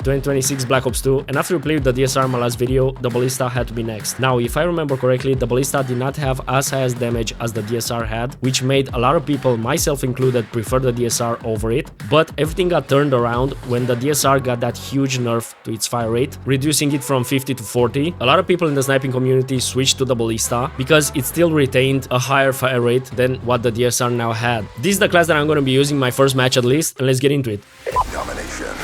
2026 Black Ops 2, and after we played with the DSR in my last video, the Ballista had to be next. Now, if I remember correctly, the Ballista did not have as high as damage as the DSR had, which made a lot of people, myself included, prefer the DSR over it, but everything got turned around when the DSR got that huge nerf to its fire rate, reducing it from 50 to 40. A lot of people in the sniping community switched to the Ballista because it still retained a higher fire rate than what the DSR now had. This is the class that I'm going to be using my first match at least, and let's get into it. Domination.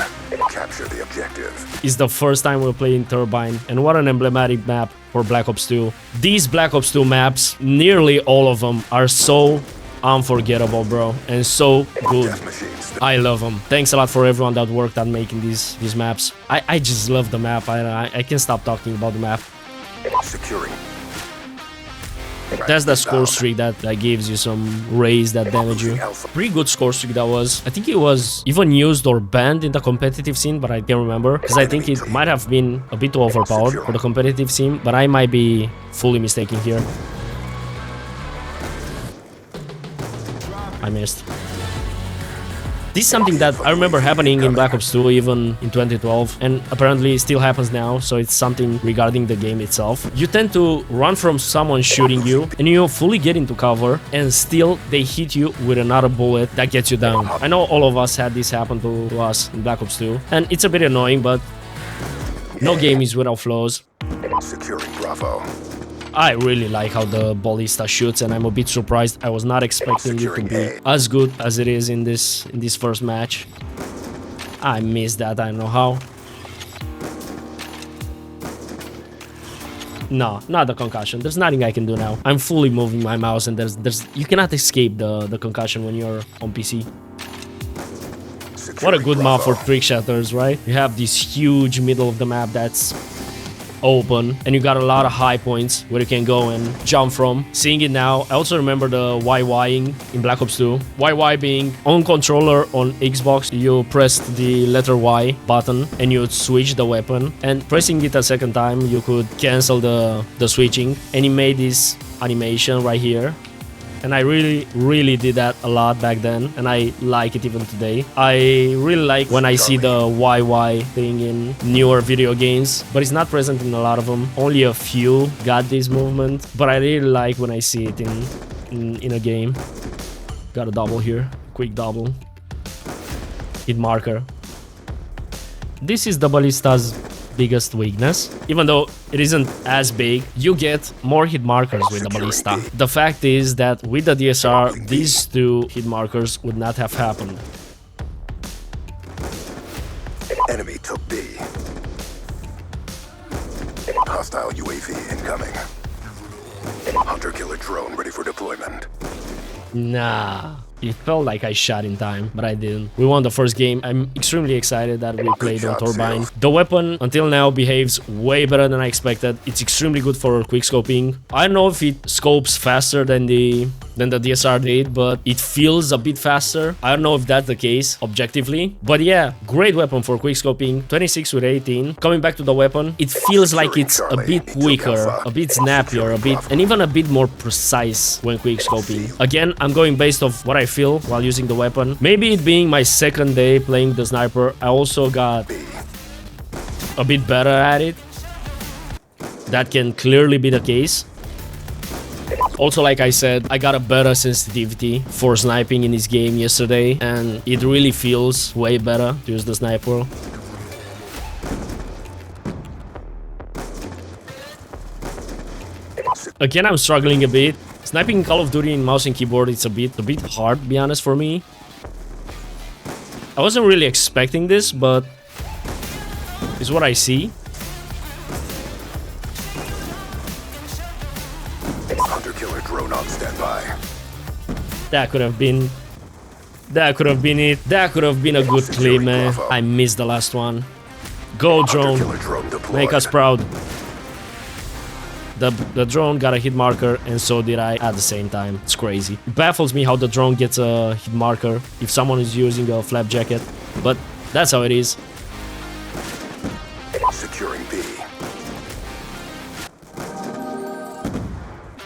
Capture the objective. It's the first time we're playing Turbine, and what an emblematic map for Black Ops 2. These Black Ops 2 maps, nearly all of them, are so unforgettable, bro, and so good. I love them. Thanks a lot for everyone that worked on making these maps. I just love the map. I can't stop talking about the map. Securing. That's the score streak that gives you some raise that damage you. Pretty good score streak that was. I think it was even used or banned in the competitive scene, but I can't remember, because I think it might have been a bit overpowered for the competitive scene, but I might be fully mistaken here. I missed. This is something that I remember happening in Black Ops 2 even in 2012, and apparently still happens now, so it's something regarding the game itself. You tend to run from someone shooting you, and you fully get into cover, and still they hit you with another bullet that gets you down. I know all of us had this happen to us in Black Ops 2, and it's a bit annoying, but no game is without flaws. Securing Bravo. I really like how the Ballista shoots, and I'm a bit surprised. I was not expecting it to be as good as it is in this first match. I missed that, I don't know how. No, not the concussion. There's nothing I can do now. I'm fully moving my mouse, and you cannot escape the concussion when you're on PC. What a good map for trickshotters, right? You have this huge middle of the map that's open, and you got a lot of high points where you can go and jump from. Seeing it now, I also remember the YYing in Black Ops 2. YY being on controller on Xbox, you pressed the letter Y button and you would switch the weapon, and pressing it a second time you could cancel the switching, and it made this animation right here. And I really did that a lot back then, and I like it even today. I really like when I see the YY thing in newer video games, but it's not present in a lot of them. Only a few got this movement, but I really like when I see it in a game. Got a double here, quick double. Hit marker. This is the Ballista's biggest weakness. Even though it isn't as big, you get more hit markers with the Ballista. The fact is that with the DSR, these two hit markers would not have happened. Enemy took B. Hostile UAV incoming. Hunter-killer drone ready for deployment. Nah. It felt like I shot in time, but I didn't. We won the first game. I'm extremely excited that we played on Turbine. The weapon until now behaves way better than I expected. It's extremely good for quickscoping. I don't know if it scopes faster than the DSR did, but it feels a bit faster. I don't know if that's the case objectively, but yeah, great weapon for quickscoping. 26 with 18. Coming back to the weapon, it feels like it's a bit quicker, a bit snappier, and even a bit more precise when quickscoping. Again, I'm going based off what I feel while using the weapon. Maybe it being my second day playing the sniper, I also got a bit better at it. That can clearly be the case. Also, like I said, I got a better sensitivity for sniping in this game yesterday, and it really feels way better to use the sniper. Again, I'm struggling a bit. Sniping in Call of Duty in mouse and keyboard, it's a bit hard, to be honest, for me. I wasn't really expecting this, but it's what I see. Hunter-killer drone on standby. That could have been it. That could have been a good clip, man. I missed the last one. Go, drone. Make us proud. The drone got a hit marker, and so did I at the same time. It's crazy. It baffles me how the drone gets a hit marker if someone is using a flap jacket, but that's how it is. Securing B.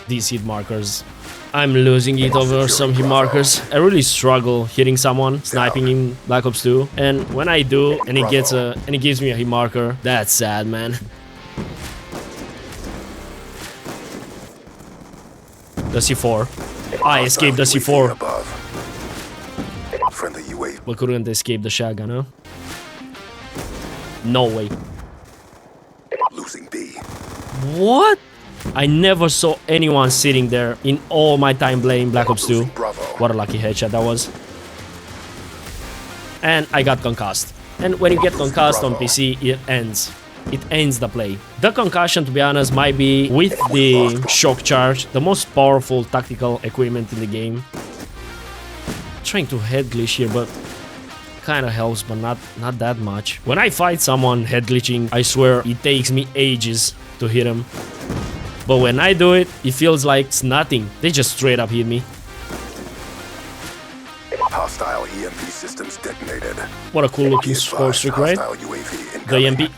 These hit markers, I'm losing it over some hit markers. I really struggle hitting someone, sniping in Black Ops 2. And when I do, and he gives me a hit marker, that's sad, man. The C4. I escaped the C4. But couldn't escape the shotgun, huh? No way. Losing B. What? I never saw anyone sitting there in all my time playing Black Ops 2. What a lucky headshot that was. And I got concussed. And when you get concussed on PC, it ends. It ends the play. The concussion, to be honest, might be, with the shock charge, the most powerful tactical equipment in the game. Trying to head glitch here, but kind of helps, but not that much. When I fight someone head glitching, I swear it takes me ages to hit him. But when I do it, it feels like it's nothing. They just straight up hit me. Hostile EMP systems detonated. What a cool looking score streak, right? The EMP.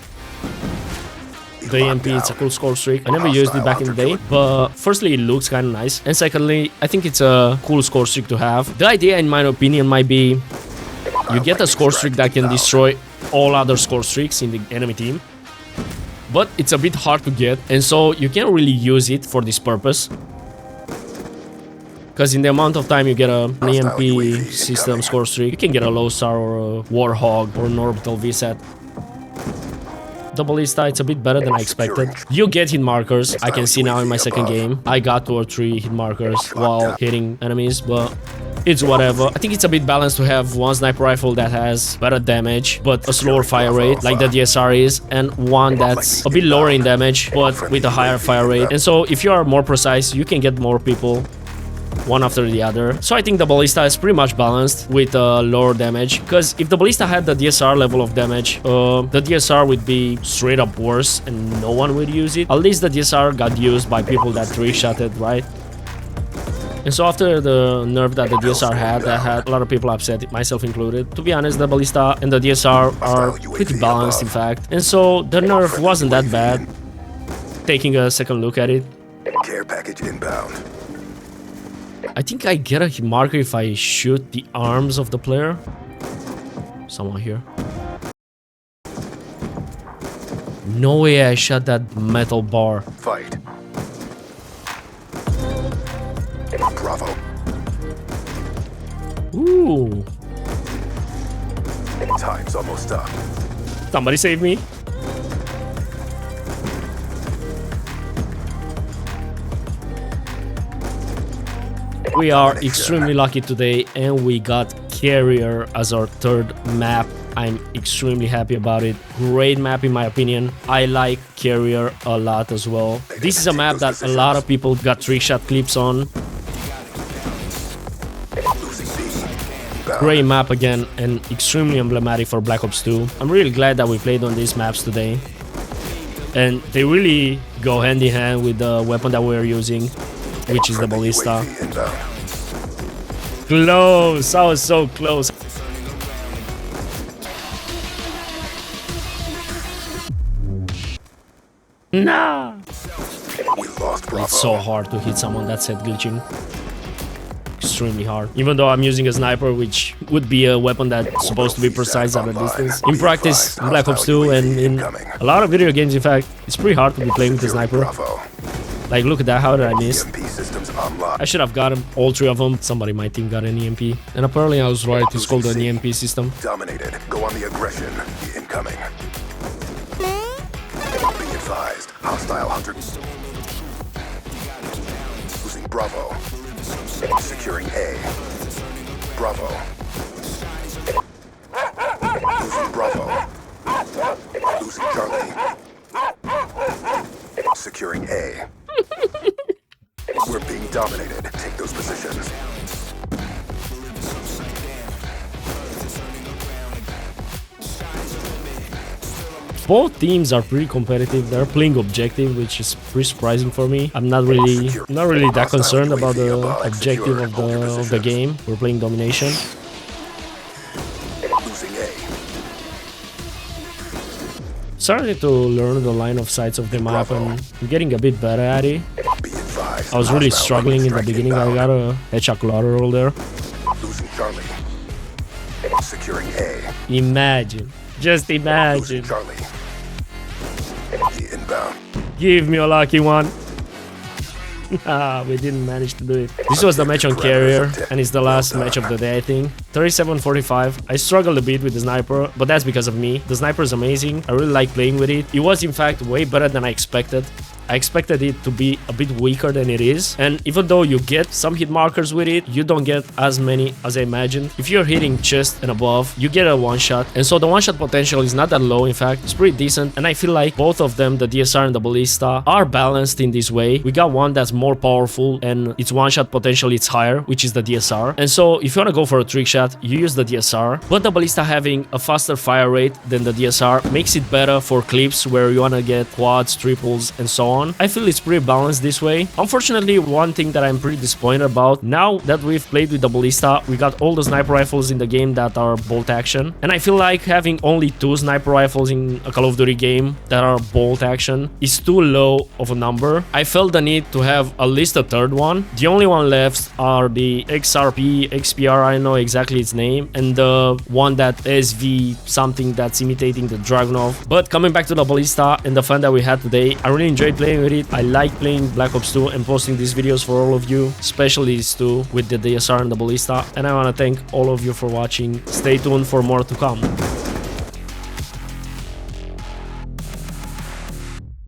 The EMP, it's a cool score streak. I never used it back in the day, but firstly, it looks kind of nice. And secondly, I think it's a cool score streak to have. The idea, in my opinion, might be you get a score streak that can destroy all other score streaks in the enemy team. But it's a bit hard to get, and so you can't really use it for this purpose. Because in the amount of time you get an EMP system score streak, you can get a low star or a Warhog or an orbital VSAT. The Ballista, it's a bit better than I expected. You get hit markers. I can see now in my second game, I got 2 or 3 hit markers while hitting enemies, but it's whatever. I think it's a bit balanced to have one sniper rifle that has better damage, but a slower fire rate, like the DSR is, and one that's a bit lower in damage, but with a higher fire rate. And so if you are more precise, you can get more people one after the other. So I think the Ballista is pretty much balanced with lower damage, because if the Ballista had the DSR level of damage, the DSR would be straight up worse and no one would use it. At least the DSR got used by people that trick-shotted, right? And so after the nerf that the DSR had, that had a lot of people upset, myself included. To be honest, the Ballista and the DSR are pretty balanced, in fact. And so the nerf wasn't that bad, taking a second look at it. Care package inbound. I think I get a hit marker if I shoot the arms of the player. Someone here. No way I shot that metal bar. Fight. Bravo. Ooh. Time's almost up. Somebody save me. We are extremely lucky today, and we got Carrier as our third map. I'm extremely happy about it. Great map in my opinion. I like Carrier a lot as well. This is a map that a lot of people got trickshot clips on. Great map again, and extremely emblematic for Black Ops 2. I'm really glad that we played on these maps today. And they really go hand in hand with the weapon that we're using, which is the Ballista. Close! I was so close. Nah! It's so hard to hit someone that's head glitching. Extremely hard. Even though I'm using a sniper, which would be a weapon that's supposed to be precise at a distance. In practice, in Black Ops 2 and in a lot of video games, in fact, it's pretty hard to be playing with a sniper. Like, look at that, how did I miss? I should have gotten all 3 of them. Somebody might think got an EMP. And apparently I was right, it's called an EMP system. Dominated. Go on the aggression. Incoming. Be advised. Hostile hunter. Losing Bravo. Securing A. Bravo. Losing Bravo. Losing Charlie. Securing A. We're being dominated. Take those positions. Both teams are pretty competitive. They're playing objective, which is pretty surprising for me. I'm not really that concerned about the objective of the game. We're playing domination. Starting to learn the line of sights of the map, and I'm getting a bit better at it. I was really struggling in the beginning. I got a headshot collateral there. Losing Charlie. Securing A. Imagine. Just imagine. Losing Charlie. The inbound. Give me a lucky one. We didn't manage to do it. This was the match on carrier, and it's the last match of the day, I think. 37-45. I struggled a bit with the sniper, but that's because of me. The sniper is amazing. I really like playing with it. It was, in fact, way better than I expected. I expected it to be a bit weaker than it is, and even though you get some hit markers with it, you don't get as many as I imagined. If you're hitting chest and above, you get a one-shot, and so the one-shot potential is not that low. In fact, it's pretty decent, and I feel like both of them, the DSR and the Ballista, are balanced in this way. We got one that's more powerful, and its one-shot potential is higher, which is the DSR, and so if you want to go for a trick shot, you use the DSR, but the Ballista having a faster fire rate than the DSR makes it better for clips where you want to get quads, triples, and so on. I feel it's pretty balanced this way. Unfortunately, one thing that I'm pretty disappointed about, now that we've played with the Ballista, we got all the sniper rifles in the game that are bolt action, and I feel like having only 2 sniper rifles in a Call of Duty game that are bolt action is too low of a number. I felt the need to have at least a third one. The only one left are the XRP, XPR, I don't know exactly its name, and the one that SV something that's imitating the Dragunov. But coming back to the Ballista and the fun that we had today, I really enjoyed playing with it. I like playing Black Ops 2 and posting these videos for all of you, especially these two with the DSR and the Ballista, and I want to thank all of you for watching. Stay tuned for more to come.